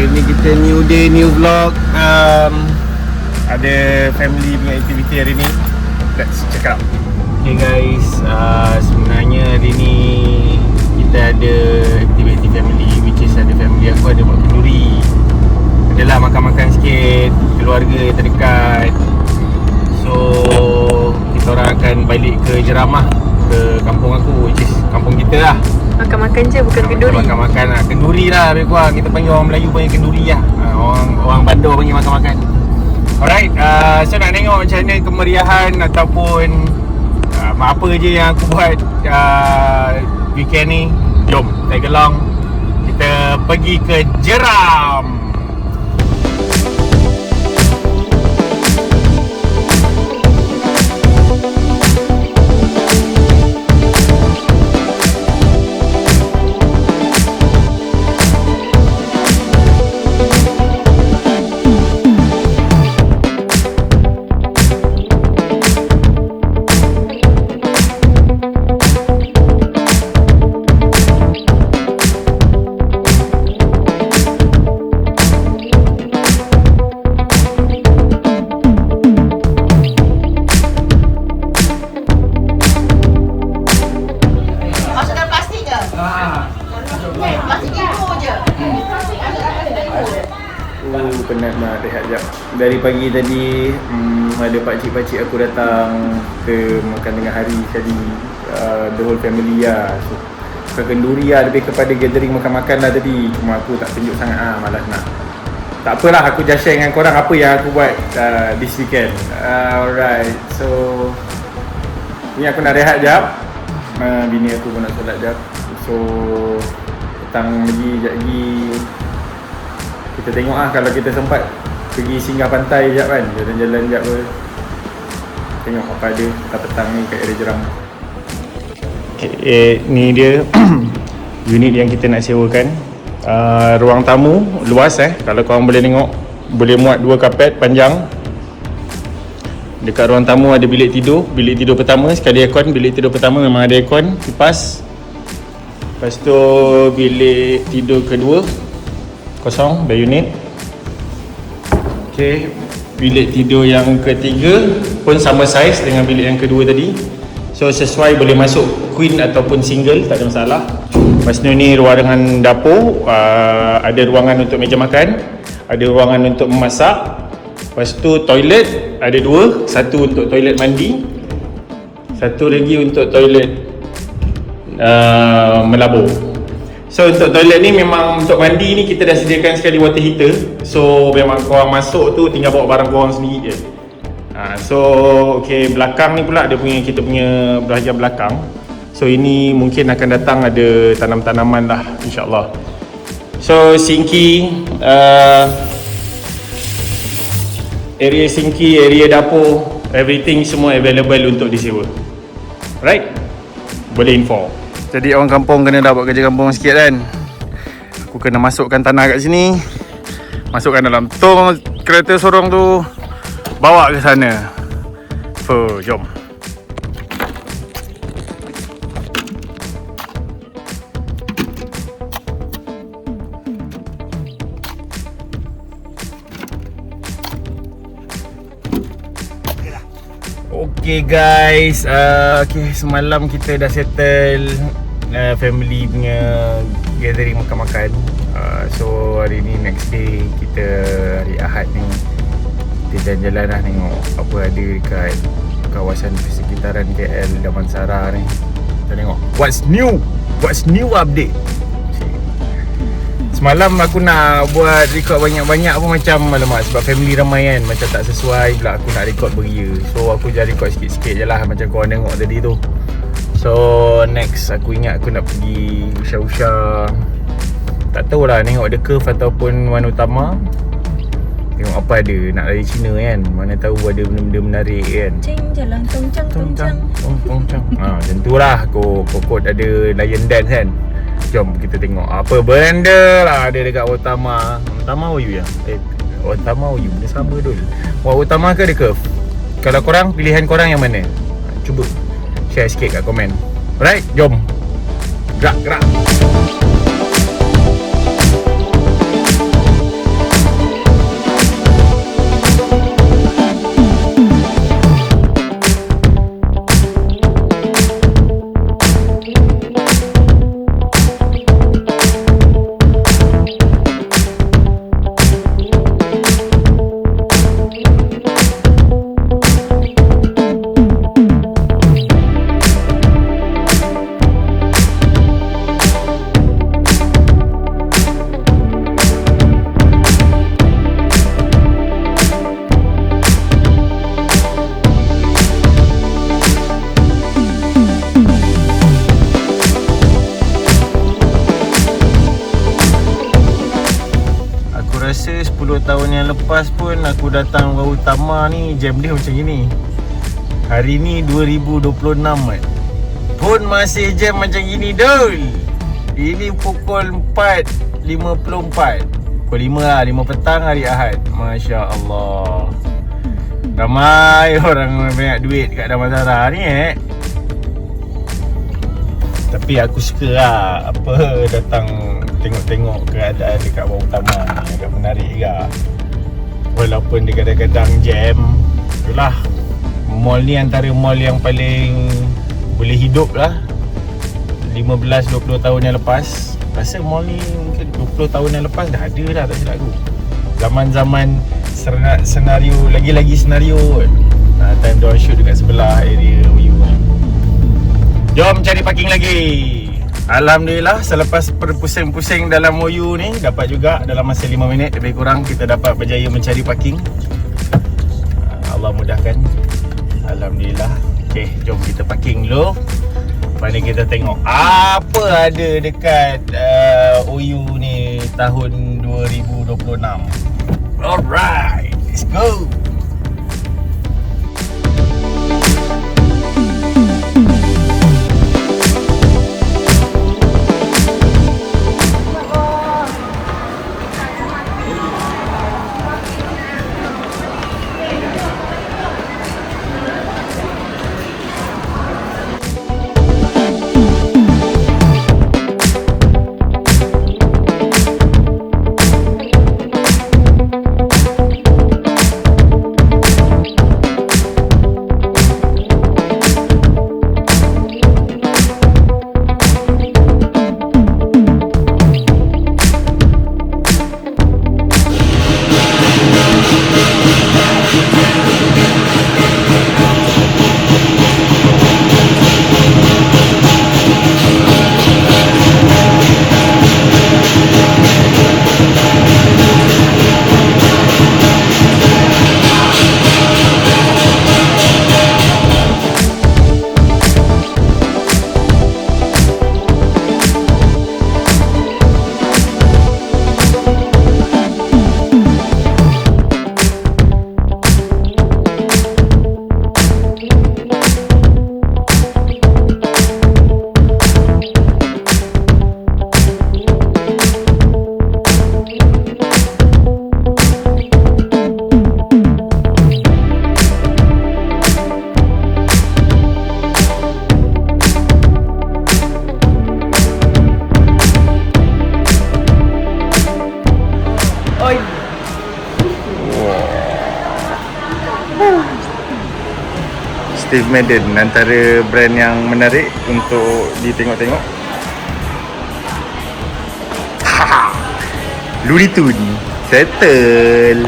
Hari ni kita new day, new vlog. Ada family punya aktiviti hari ni. Let's check out. Okay guys, sebenarnya hari ni kita ada aktiviti family, which is ada family aku ada buat kenduri. Adalah makan-makan sikit, keluarga terdekat. So kita orang akan balik ke Jeramah, ke kampung aku, which is kampung kita lah. Makan-makan je, bukan kenduri. Makan-makan lah, kenduri lah lebih kurang. Kita panggil orang Melayu panggil kenduri lah. Orang Bandar panggil makan-makan. Alright, so nak tengok macam mana kemeriahan ataupun apa je yang aku buat weekend ni. Jom, tag along. Kita pergi ke Jeram. Penat nak rehat sekejap. Dari pagi tadi ada pakcik-pakcik aku datang ke makan tengah hari sekali, the whole family lah. So bukan kenduri lah, lebih kepada gathering makan-makan lah tadi. Cuma aku tak tunjuk sangat malas nak. Tak apalah, aku just share dengan korang apa yang aku buat this weekend. Alright, so ni aku nak rehat sekejap. Bini aku pun nak solat sekejap. So petang lagi, sekejap lagi kita tengok kalau kita sempat pergi singgah pantai sekejap kan, jalan-jalan sekejap ke. Tengok apa ada petang ni kat area Jeram. Okay, ni dia unit yang kita nak sewakan. Ruang tamu luas kalau korang boleh tengok, boleh muat 2 kapet panjang. Dekat ruang tamu ada bilik tidur pertama sekali aircon. Bilik tidur pertama memang ada aircon, kipas. Lepas tu bilik tidur kedua kosong, bay unit. Okay, bilik tidur yang ketiga pun sama saiz dengan bilik yang kedua tadi. So sesuai, boleh masuk queen ataupun single, tak ada masalah. Lepas tu ni ruangan dapur, ada ruangan untuk meja makan, ada ruangan untuk memasak. Lepas tu toilet ada 2, satu untuk toilet mandi, satu lagi untuk toilet melabur. So untuk toilet ni memang untuk mandi ni kita dah sediakan sekali water heater. So memang korang masuk tu tinggal bawa barang korang sendiri je. So okay, belakang ni pula dia punya, kita punya bahagian belakang. So ini mungkin akan datang ada tanam-tanaman lah, insyaAllah. So sinki, area sinki, area dapur, everything semua available untuk disewa. Right? Boleh info. Jadi orang kampung kena dah buat kerja kampung sikit kan. Aku kena masukkan tanah kat sini, masukkan dalam tong kereta sorong tu, bawa ke sana. Jom. Okay guys, semalam kita dah settle family punya gathering makan-makan. So hari ni next day, kita hari Ahad ni kita jalan-jalan lah, tengok apa ada dekat kawasan persekitaran KL, Damansara ni. Kita tengok what's new update. Semalam aku nak buat record banyak-banyak pun macam alamak, sebab family ramai kan, macam tak sesuai pula aku nak record beria. So aku just record sikit-sikit je lah, macam korang tengok tadi tu. So next aku ingat aku nak pergi Usha-Usha, tak tahulah, tengok The Curve ataupun Wan Utama. Tengok apa ada, nak lari Cina kan, mana tahu ada benda-benda menarik kan. Cing jalan tongcang. Macam tu lah, kot ada Lion Dance kan. Jom kita tengok apa benda lah ada dekat Utama. Utama Wayu ya? Utama Wayu, benda sama dulu. Utama ke The Curve? Kalau korang, pilihan korang yang mana? Cuba share sikit kat komen. Alright, jom gerak. rasa 10 tahun yang lepas pun aku datang Wahyu Utama ni, jam dia macam gini. Hari ni 2026 kan, pun masih jam macam gini Dol. Ini pukul 4.54, pukul 5 lah, 5 petang hari Ahad. Masya Allah, ramai orang banyak duit kat Damansara ni Tapi aku suka lah datang tengok-tengok keadaan dekat Wahyu Utama ni. Agak menarik juga, walaupun dia kadang-kadang jam. Itulah, mall ni antara mall yang paling boleh hidup lah. 15-20 tahun yang lepas, rasa mall ni mungkin 20 tahun yang lepas dah ada dah, tak silap aku. Zaman-zaman senario, lagi-lagi senario kan. Time diorang shoot dekat sebelah area Wahyu kan. Jom cari parking lagi. Alhamdulillah, selepas berpusing-pusing dalam Wahyu ni, dapat juga dalam masa 5 minit lebih kurang kita dapat berjaya mencari parking. Allah mudahkan, Alhamdulillah. Okay, jom kita parking dulu. Lepas ni kita tengok apa ada dekat OU ni tahun 2026. Alright, let's go. Steve Madden antara brand yang menarik untuk ditengok-tengok. Looney Tunes settle.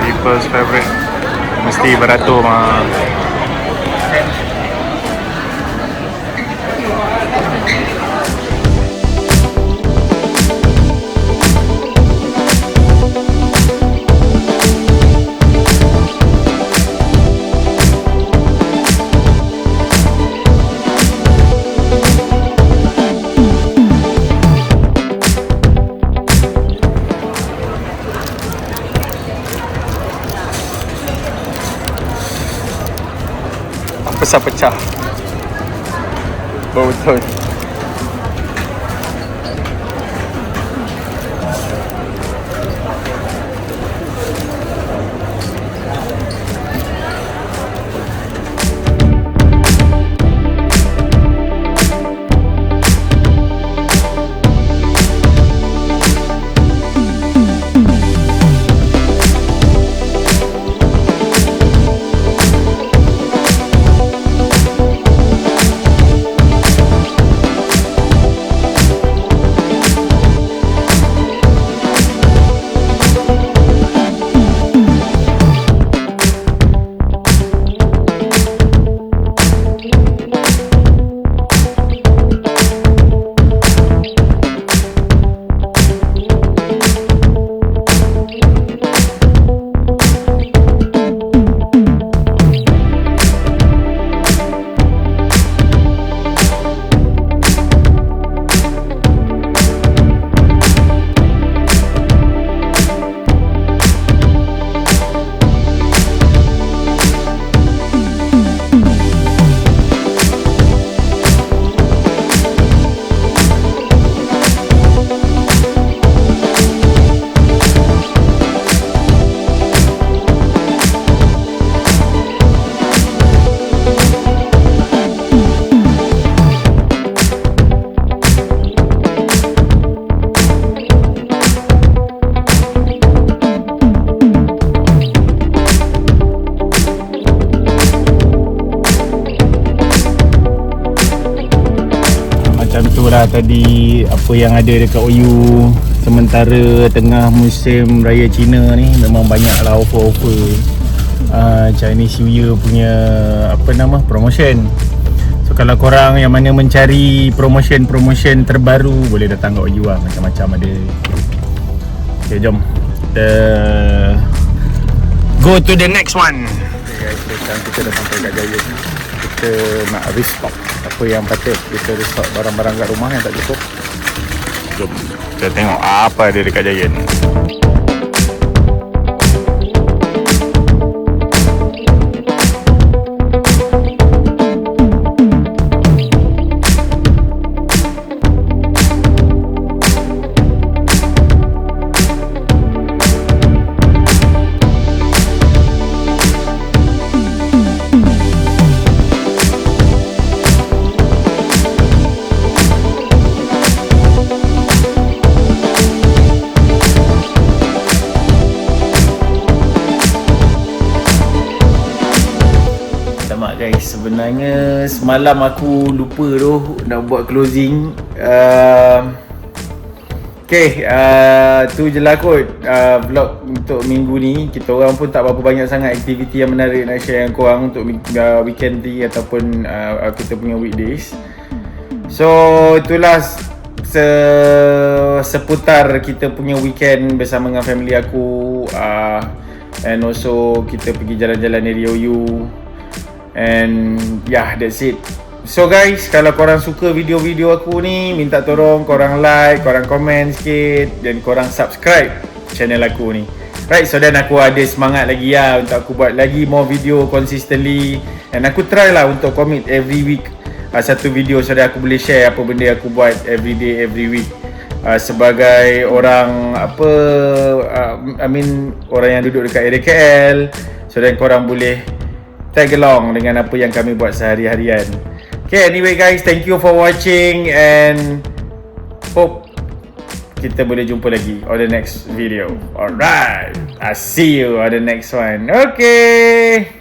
People's favorite mesti beratur mah. pecah-pecah. Betul. Itulah tadi apa yang ada dekat OU. Sementara tengah musim Raya Cina ni memang banyaklah offer-offer Chinese New Year punya promotion. So kalau korang yang mana mencari promotion terbaru, boleh datang ke OU lah, macam-macam ada. Okay, jom kita go to the next one. Okay guys, sekarang kita dah sampai kat Giant. Kita nak restock apa yang patut kita restock, barang-barang kat rumah yang tak cukup. Jom kita tengok apa ada dekat Giant. Guys, sebenarnya semalam aku lupa tu nak buat closing. Tu je lah kot vlog untuk minggu ni. Kita orang pun tak berapa banyak sangat aktiviti yang menarik nak share dengan korang untuk weekend ni ataupun kita punya weekdays. So itulah seputar kita punya weekend bersama dengan family aku, and also kita pergi jalan-jalan dari OU. And yeah, that's it. So guys, kalau korang suka video-video aku ni, minta tolong korang like, korang komen sikit, dan korang subscribe channel aku ni. Right, so then aku ada semangat lagi lah untuk aku buat lagi more video consistently. And aku try lah untuk commit every week satu video, so that aku boleh share apa benda aku buat every day, every week. Sebagai orang orang yang duduk dekat area KL, so then korang boleh tag along dengan apa yang kami buat sehari-harian. Okay, anyway guys, thank you for watching and hope kita boleh jumpa lagi on the next video. Alright, I'll see you on the next one. Okay.